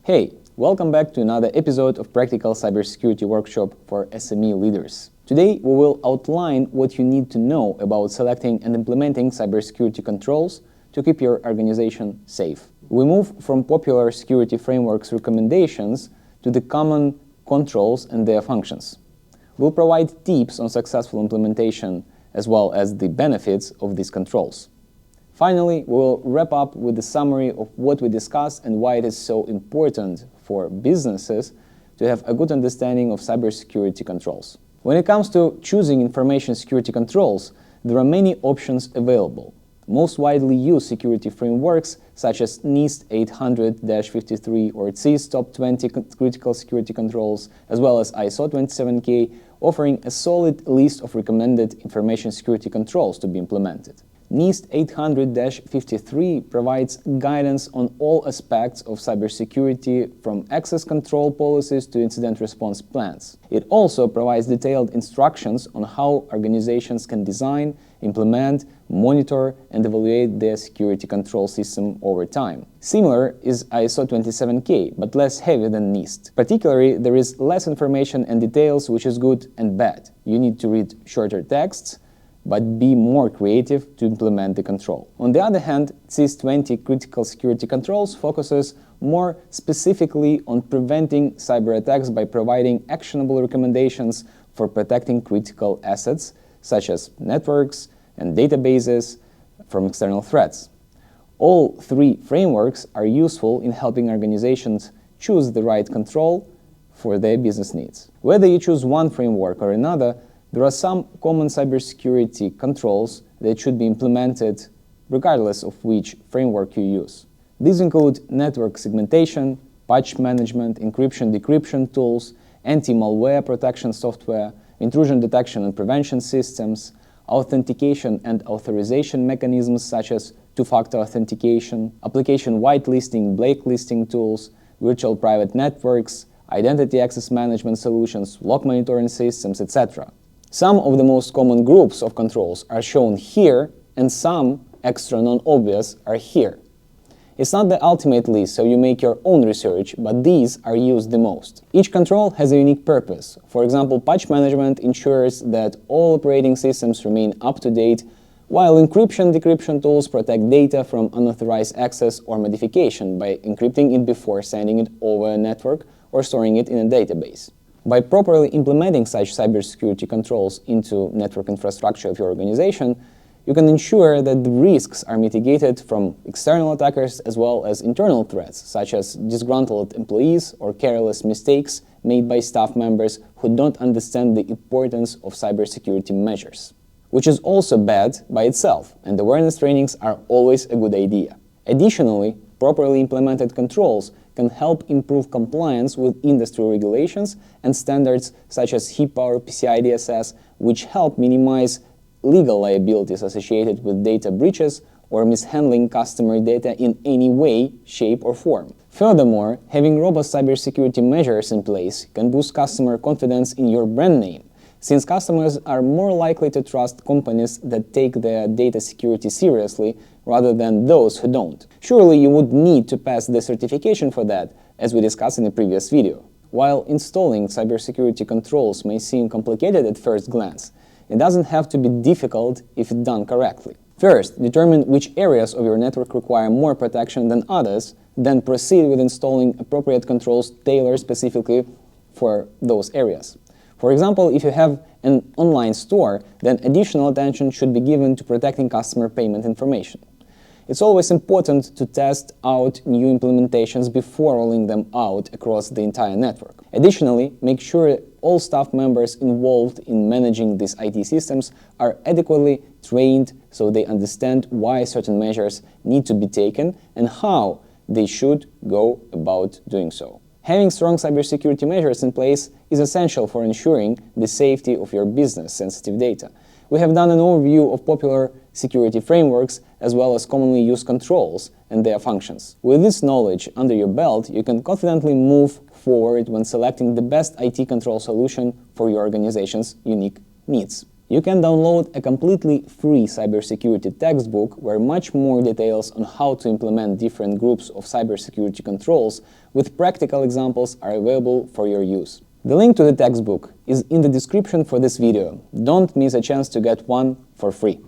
Hey, welcome back to another episode of Practical Cybersecurity Workshop for SME Leaders. Today we will outline what you need to know about selecting and implementing cybersecurity controls to keep your organization safe. We move from popular security frameworks recommendations to the common controls and their functions. We'll provide tips on successful implementation as well as the benefits of these controls. Finally, we will wrap up with a summary of what we discussed and why it is so important for businesses to have a good understanding of cybersecurity controls. When it comes to choosing information security controls, there are many options available. Most widely used security frameworks such as NIST 800-53 or CIS Top 20 Critical Security Controls, as well as ISO 27000, offering a solid list of recommended information security controls to be implemented. NIST 800-53 provides guidance on all aspects of cybersecurity, from access control policies to incident response plans. It also provides detailed instructions on how organizations can design, implement, monitor, and evaluate their security control system over time. Similar is ISO 27000, but less heavy than NIST. Particularly, there is less information and details, which is good and bad. You need to read shorter texts, but be more creative to implement the control. On the other hand, CIS 20 Critical Security Controls focuses more specifically on preventing cyber attacks by providing actionable recommendations for protecting critical assets, such as networks and databases, from external threats. All three frameworks are useful in helping organizations choose the right control for their business needs. Whether you choose one framework or another, there are some common cybersecurity controls that should be implemented regardless of which framework you use. These include network segmentation, patch management, encryption-decryption tools, anti-malware protection software, intrusion detection and prevention systems, authentication and authorization mechanisms such as two-factor authentication, application whitelisting, blacklisting tools, virtual private networks, identity access management solutions, log monitoring systems, etc. Some of the most common groups of controls are shown here, and some, extra non-obvious, are here. It's not the ultimate list, so you make your own research, but these are used the most. Each control has a unique purpose. For example, patch management ensures that all operating systems remain up to date, while encryption-decryption tools protect data from unauthorized access or modification by encrypting it before sending it over a network or storing it in a database. By properly implementing such cybersecurity controls into network infrastructure of your organization, you can ensure that the risks are mitigated from external attackers as well as internal threats, such as disgruntled employees or careless mistakes made by staff members who don't understand the importance of cybersecurity measures. Which is also bad by itself, and awareness trainings are always a good idea. Additionally, properly implemented controls can help improve compliance with industry regulations and standards such as HIPAA or PCI DSS, which help minimize legal liabilities associated with data breaches or mishandling customer data in any way, shape, or form. Furthermore, having robust cybersecurity measures in place can boost customer confidence in your brand name, since customers are more likely to trust companies that take their data security seriously rather than those who don't. Surely you would need to pass the certification for that, as we discussed in the previous video. While installing cybersecurity controls may seem complicated at first glance, it doesn't have to be difficult if it's done correctly. First, determine which areas of your network require more protection than others, then proceed with installing appropriate controls tailored specifically for those areas. For example, if you have an online store, then additional attention should be given to protecting customer payment information. It's always important to test out new implementations before rolling them out across the entire network. Additionally, make sure all staff members involved in managing these IT systems are adequately trained so they understand why certain measures need to be taken and how they should go about doing so. Having strong cybersecurity measures in place is essential for ensuring the safety of your business-sensitive data. We have done an overview of popular security frameworks as well as commonly used controls and their functions. With this knowledge under your belt, you can confidently move forward when selecting the best IT control solution for your organization's unique needs. You can download a completely free cybersecurity textbook where much more details on how to implement different groups of cybersecurity controls with practical examples are available for your use. The link to the textbook is in the description for this video. Don't miss a chance to get one for free.